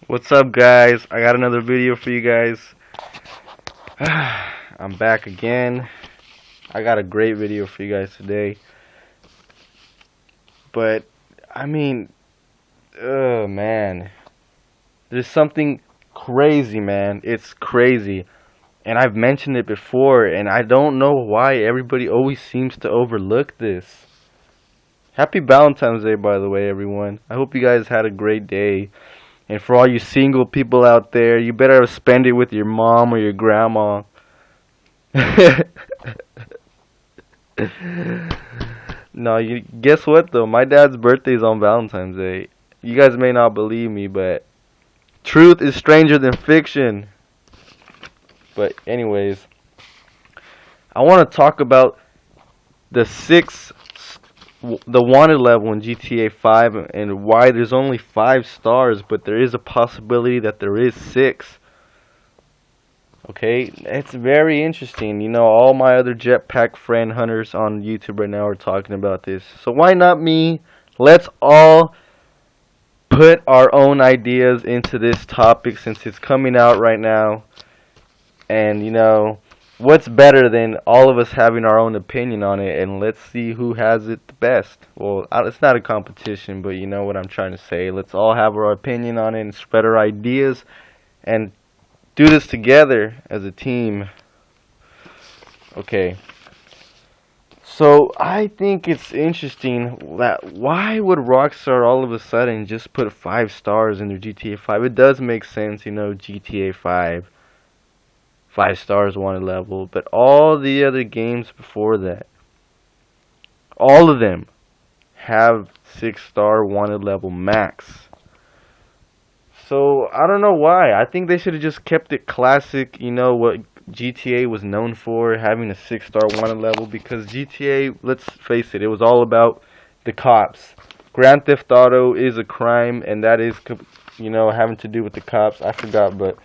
What's up, guys? I got another video for you guys. I'm back again. I got a great video for you guys today. But, I mean, oh man. There's something crazy, man. It's crazy. And I've mentioned it before, and I don't know why everybody always seems to overlook this. Happy Valentine's Day, by the way, everyone. I hope you guys had a great day. And for all you single people out there, you better spend it with your mom or your grandma. No, you guess what though? My dad's birthday is on Valentine's Day. You guys may not believe me, but truth is stranger than fiction. But anyways, I want to talk about the the wanted level in GTA 5 and why there's only 5 stars, but there is a possibility that there is 6. Okay, it's very interesting. You know, all my other jetpack friend hunters on YouTube right now are talking about this. So why not me? Let's all put our own ideas into this topic since it's coming out right now. And, you know, what's better than all of us having our own opinion on it, and let's see who has it the best. Well, it's not a competition, but you know what I'm trying to say. Let's all have our opinion on it and spread our ideas and do this together as a team. Okay. So I think it's interesting that why would Rockstar all of a sudden just put 5 stars in their GTA 5? It does make sense, you know, GTA 5. 5 stars wanted level, but all the other games before that, all of them have 6-star wanted level max. So I don't know why. I think they should have just kept it classic, you know, what GTA was known for, having a 6-star wanted level, because GTA, let's face it, it was all about the cops. Grand Theft Auto is a crime, and that is, you know, having to do with the cops. I forgot, but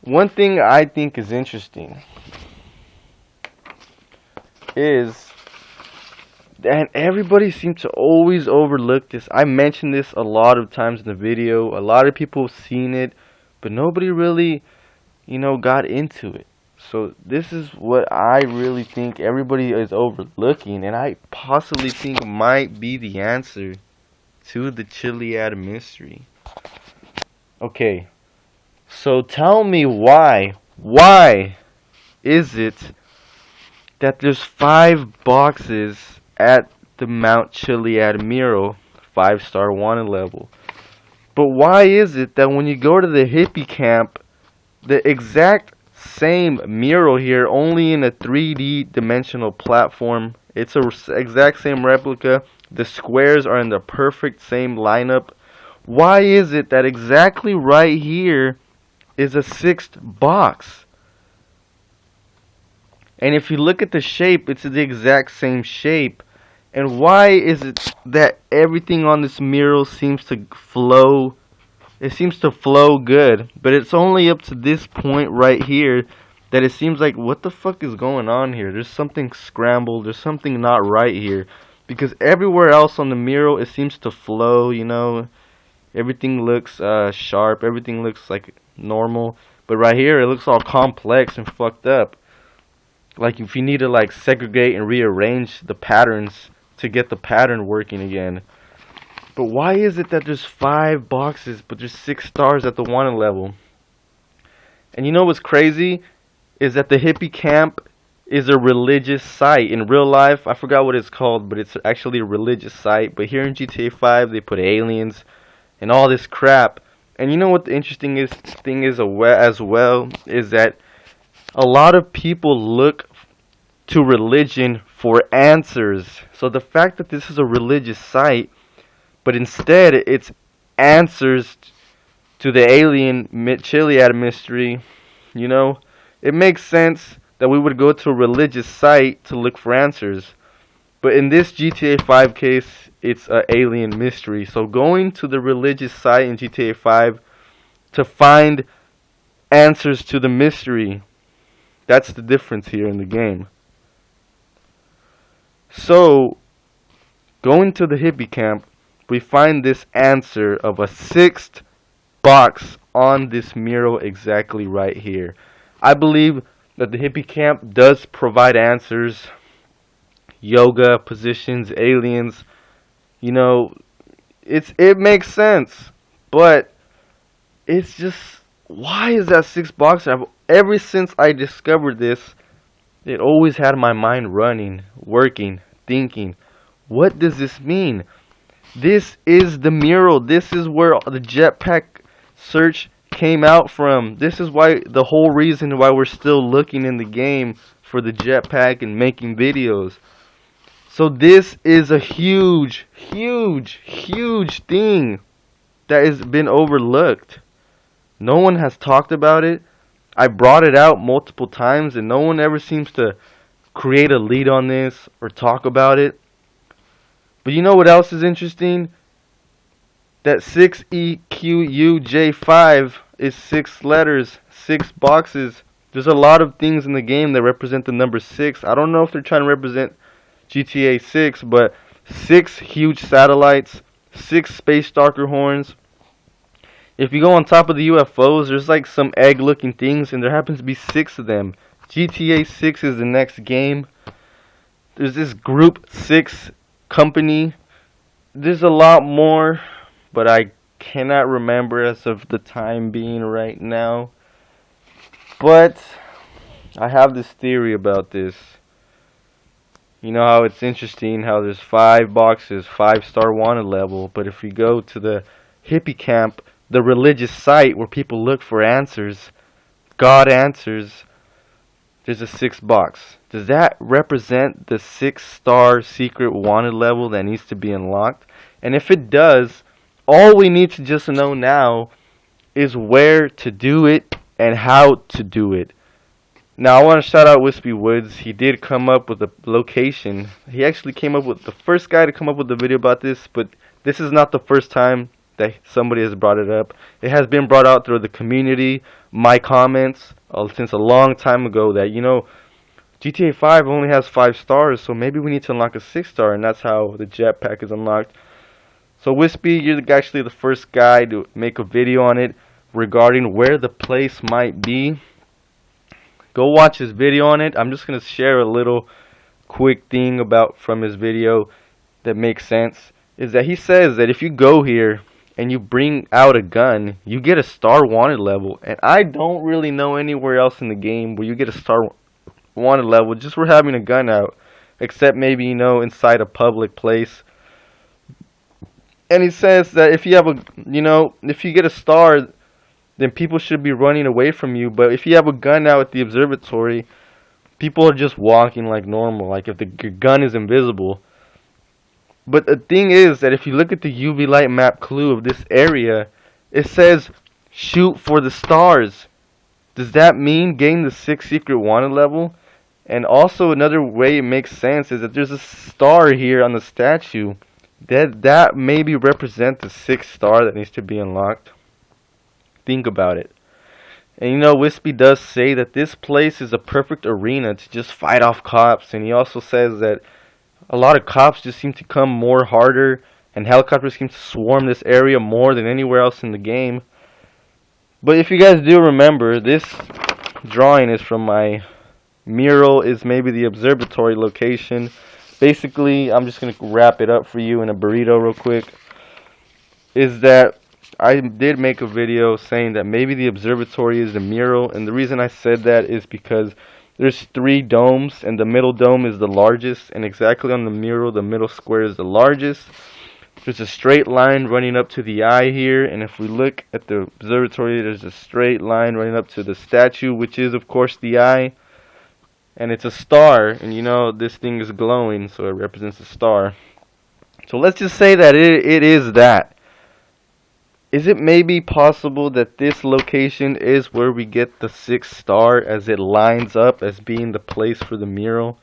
one thing I think is interesting is, and everybody seems to always overlook this. I mentioned this a lot of times in the video. A lot of people have seen it, but nobody really, you know, got into it. So this is what I really think everybody is overlooking, and I possibly think might be the answer to the Chiliad mystery. Okay. So tell me why is it that there's 5 boxes at the Mount Chiliad Mural 5-star wanted level? But why is it that when you go to the hippie camp, the exact same mural here, only in a 3D dimensional platform, it's a exact same replica, the squares are in the perfect same lineup, why is it that exactly right here is a 6th box? And if you look at the shape, it's the exact same shape. And why is it that everything on this mural seems to flow? It seems to flow good, but it's only up to this point right here that it seems like, what the fuck is going on here? There's something scrambled, there's something not right here. Because everywhere else on the mural, it seems to flow, you know. Everything looks sharp, everything looks like normal, but right here it looks all complex and fucked up. Like if you need to like segregate and rearrange the patterns to get the pattern working again. But why is it that there's 5 boxes but there's 6 stars at the wanted level? And you know what's crazy is that the hippie camp is a religious site. In real life, I forgot what it's called, but it's actually a religious site. But here in GTA 5 they put aliens and all this crap. And you know what the interesting thing is as well is that a lot of people look to religion for answers. So the fact that this is a religious site, but instead it's answers to the alien Chiliad mystery, you know, it makes sense that we would go to a religious site to look for answers. But in this GTA 5 case, it's an alien mystery. So going to the religious site in GTA 5 to find answers to the mystery, that's the difference here in the game. So, going to the hippie camp, we find this answer of a 6th box on this mural exactly right here. I believe that the hippie camp does provide answers. Yoga, positions, aliens, you know, it makes sense. But it's just, why is that 6 box? Ever since I discovered this, it always had my mind running, working, thinking, what does this mean? This is the mural. This is where the jetpack search came out from. This is why, the whole reason why we're still looking in the game for the jetpack and making videos. So this is a huge, huge, huge thing that has been overlooked. No one has talked about it. I brought it out multiple times and no one ever seems to create a lead on this or talk about it. But you know what else is interesting? That 6EQUJ5 is 6 letters, 6 boxes. There's a lot of things in the game that represent the number 6. I don't know if they're trying to represent GTA 6, but 6 huge satellites, 6 space stalker horns. If you go on top of the UFOs, there's like some egg looking things, and there happens to be 6 of them. GTA 6 is the next game. There's this Group 6 company. There's a lot more, but I cannot remember as of the time being right now. But I have this theory about this. You know how it's interesting how there's 5 boxes, 5-star wanted level, but if you go to the hippie camp, the religious site where people look for answers, God answers, there's a 6 box. Does that represent the 6-star secret wanted level that needs to be unlocked? And if it does, all we need to just know now is where to do it and how to do it. Now I want to shout out Wispy Woods. He did come up with a location. He actually came up with the first guy to come up with a video about this, but this is not the first time that somebody has brought it up. It has been brought out through the community, my comments, since a long time ago, that, you know, GTA 5 only has 5 stars, so maybe we need to unlock a 6-star, and that's how the jetpack is unlocked. So Wispy, you're actually the first guy to make a video on it regarding where the place might be. Go watch his video on it. I'm just going to share a little quick thing about from his video that makes sense. Is that he says that if you go here and you bring out a gun, you get a star wanted level. And I don't really know anywhere else in the game where you get a star wanted level just for having a gun out, except maybe, you know, inside a public place. And he says that if you have a, you know, if you get a star, then people should be running away from you. But if you have a gun out at the observatory, people are just walking like normal, like if the gun is invisible. But the thing is that if you look at the UV light map clue of this area, it says shoot for the stars. Does that mean getting the 6 secret wanted level? And also another way it makes sense is that there's a star here on the statue. That maybe represents the 6th star that needs to be unlocked. Think about it. And you know, Wispy does say that this place is a perfect arena to just fight off cops. And he also says that a lot of cops just seem to come more harder, and helicopters seem to swarm this area more than anywhere else in the game. But if you guys do remember, this drawing is from my mural, is maybe the observatory location. Basically, I'm just going to wrap it up for you in a burrito real quick. Is that I did make a video saying that maybe the observatory is the mural, and the reason I said that is because there's 3 domes, and the middle dome is the largest, and exactly on the mural, the middle square is the largest. There's a straight line running up to the eye here, and if we look at the observatory, there's a straight line running up to the statue, which is, of course, the eye. And it's a star, and you know, this thing is glowing, so it represents a star. So let's just say that it is that. Is it maybe possible that this location is where we get the 6th star, as it lines up as being the place for the mural?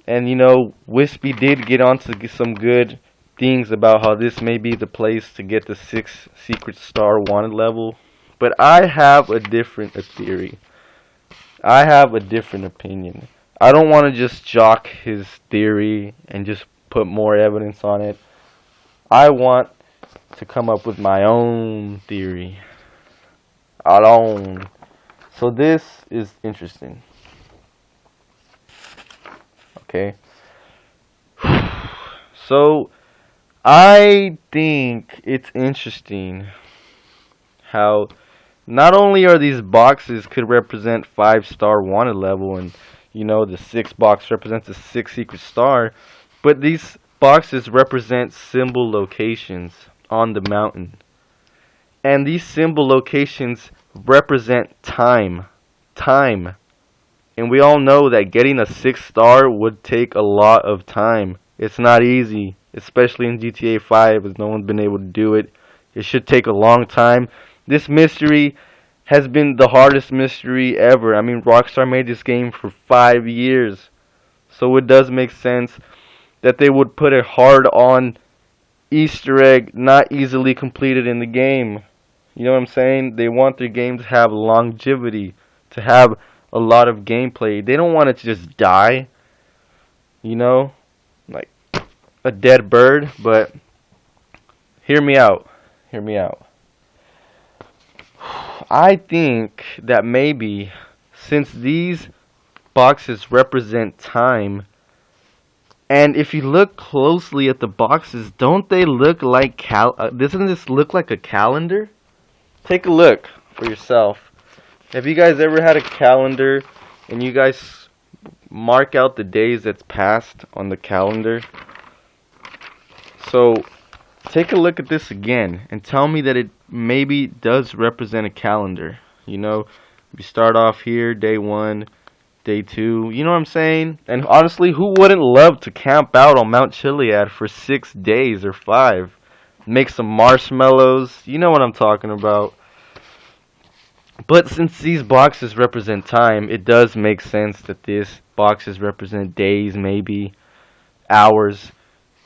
And you know, Wispy did get onto some good things about how this may be the place to get the 6th secret star wanted level. But I have a different theory. I have a different opinion. I don't want to just jock his theory and just put more evidence on it. I want to come up with my own theory. Alone. So this is interesting. Okay. So I think it's interesting how not only are these boxes could represent 5-star wanted level, and the 6th box represents a 6th secret star, but these boxes represent symbol locations on the mountain. And these symbol locations represent time. Time. And we all know that getting a 6th star would take a lot of time. It's not easy, especially in GTA 5, as no one's been able to do it. It should take a long time. This mystery has been the hardest mystery ever. I mean, Rockstar made this game for 5 years. So it does make sense that they would put a hard-on Easter egg not easily completed in the game. You know what I'm saying? They want their games to have longevity, to have a lot of gameplay. They don't want it to just die, like a dead bird. But hear me out. Hear me out. I think that maybe since these boxes represent time, and if you look closely at the boxes, don't they look like doesn't this look like a calendar? Take a look for yourself. Have you guys ever had a calendar and you guys mark out the days that's passed on the calendar? So take a look at this again and tell me that it maybe does represent a calendar. You start off here, day 1, day 2, you know what I'm saying? And honestly, who wouldn't love to camp out on Mount Chiliad for 6 days or 5? Make some marshmallows, you know what I'm talking about. But since these boxes represent time, it does make sense that these boxes represent days, maybe hours.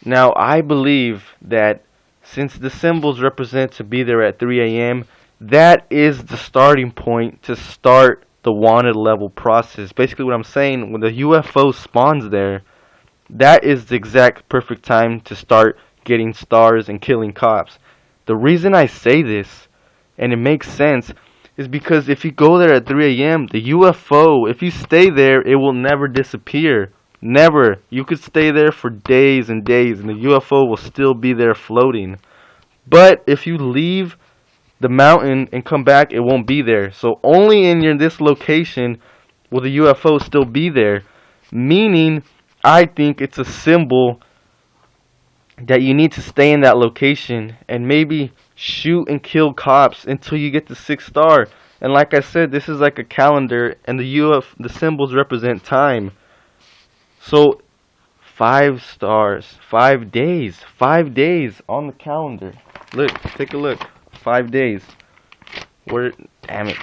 Now, I believe that since the symbols represent to be there at 3 a.m., that is the starting point to start the wanted level process. Basically what I'm saying, when the UFO spawns there, that is the exact perfect time to start getting stars and killing cops. The reason I say this, and it makes sense, is because if you go there at 3 a.m., the UFO, if you stay there, it will never disappear. Never. You could stay there for days and days, and the UFO will still be there floating. But if you leave the mountain and come back, it won't be there. So only in this location will the UFO still be there. Meaning, I think it's a symbol that you need to stay in that location and maybe shoot and kill cops until you get the 6th star. And like I said, this is like a calendar, and the symbols represent time. So 5 stars, 5 days on the calendar. Look, take a look. 5 days. Damn it.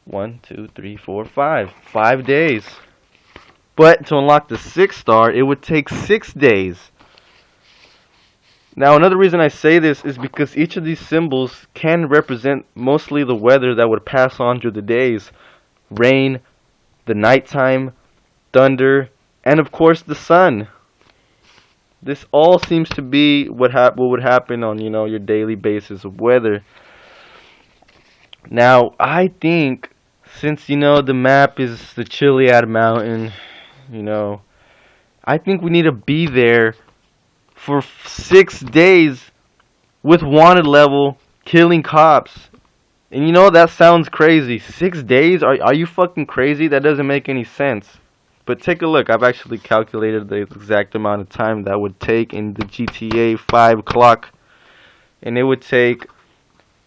1, 2, 3, 4, 5. 5 days. But to unlock the 6th star, it would take 6 days. Now, another reason I say this is because each of these symbols can represent mostly the weather that would pass on through the days. Rain, the nighttime, thunder, and of course the sun. This all seems to be what would happen on, your daily basis of weather. Now, I think since, the map is the Chiliad Mountain, I think we need to be there for 6 days with wanted level killing cops. And that sounds crazy. 6 days? Are you fucking crazy? That doesn't make any sense. But take a look. I've actually calculated the exact amount of time that would take in the GTA 5 clock. And it would take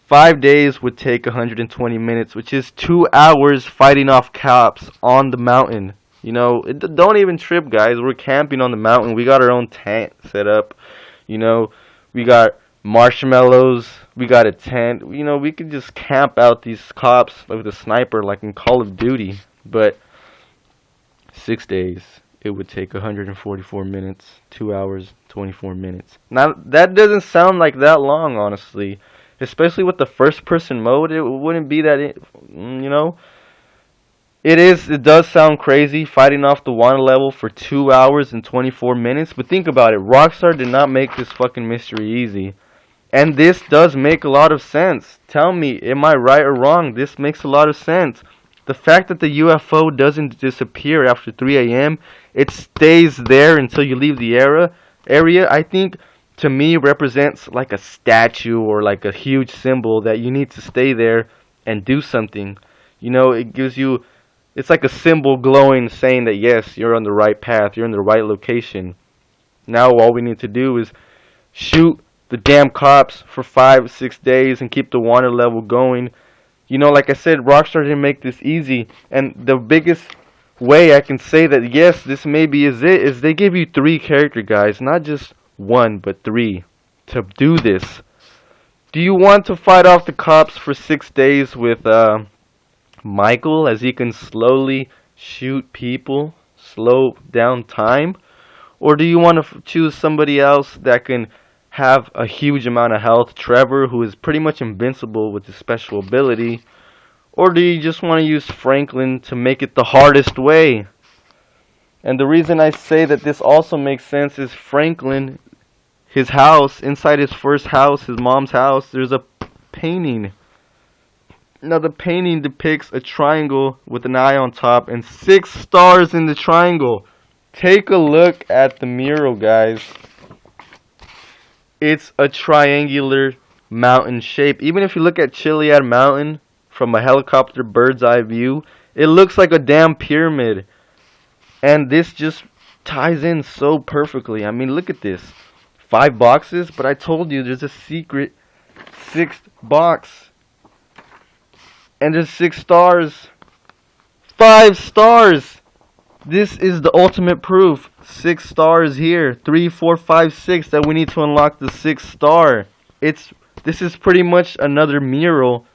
5 days would take 120 minutes, which is 2 hours fighting off cops on the mountain. Don't even trip, guys. We're camping on the mountain. We got our own tent set up. We got marshmallows. We got a tent. We could just camp out these cops with a sniper like in Call of Duty. But 6 days, it would take 144 minutes, 2 hours, 24 minutes. Now, that doesn't sound like that long, honestly. Especially with the first person mode, it wouldn't be that, It does sound crazy fighting off the wanted level for 2 hours and 24 minutes, but think about it. Rockstar did not make this fucking mystery easy. And this does make a lot of sense. Tell me, am I right or wrong? This makes a lot of sense. The fact that the UFO doesn't disappear after 3 a.m., it stays there until you leave the area, I think, to me, represents like a statue or like a huge symbol that you need to stay there and do something. You know, it gives you, it's like a symbol glowing saying that yes, you're on the right path, you're in the right location. Now all we need to do is shoot the damn cops for 5, 6 days and keep the wanted level going. You know, like I said, Rockstar didn't make this easy, and the biggest way I can say that yes, this maybe is it, is they give you 3 character guys, not just 1, but 3, to do this. Do you want to fight off the cops for 6 days with Michael, as he can slowly shoot people, slow down time? Or do you want to choose somebody else that can have a huge amount of health, Trevor, who is pretty much invincible with his special ability? Or do you just want to use Franklin to make it the hardest way? And the reason I say that this also makes sense is Franklin, his house, inside his first house, his mom's house, there's a painting. Now the painting depicts a triangle with an eye on top and 6 stars in the triangle. Take a look at the mural, guys. It's a triangular mountain shape. Even if you look at Chiliad Mountain from a helicopter bird's eye view, it looks like a damn pyramid. And this just ties in so perfectly. I mean, look at this. 5 boxes, but I told you there's a secret 6th box. And there's 6 stars. 5 stars! This is the ultimate proof. 6 stars here. 3, 4, 5, 6 that we need to unlock the 6th star. This is pretty much another mural,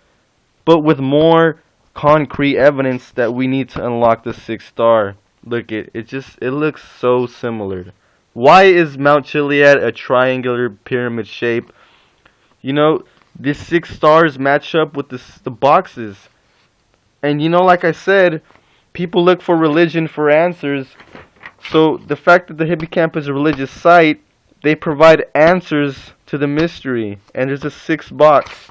but with more concrete evidence that we need to unlock the 6th star. Look, it looks so similar. Why is Mount Chiliad a triangular pyramid shape? You know, these 6 stars match up with the boxes. And you know, like I said, people look for religion for answers. So the fact that the Hippocamp is a religious site, they provide answers to the mystery. And there's a 6th box.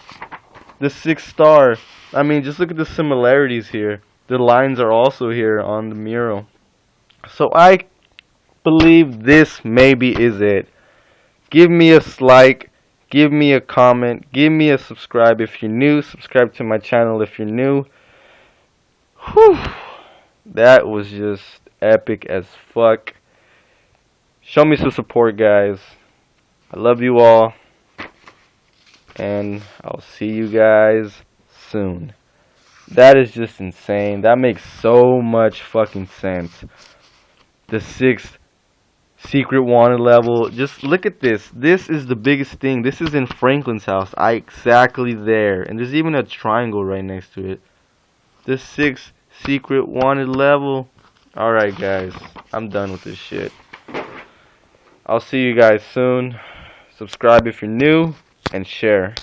The 6th star. I mean, just look at the similarities here. The lines are also here on the mural. So I believe this maybe is it. Give me a like, give me a comment, give me a subscribe if you're new, subscribe to my channel if you're new. Whew, that was just epic as fuck. Show me some support, guys. I love you all, and I'll see you guys soon. That is just insane. That makes so much fucking sense. The 6th secret wanted level. Just look at this. This is the biggest thing. This is in Franklin's house. Exactly there. And there's even a triangle right next to it. The 6th secret wanted level. Alright, guys. I'm done with this shit. I'll see you guys soon. Subscribe if you're new. And share.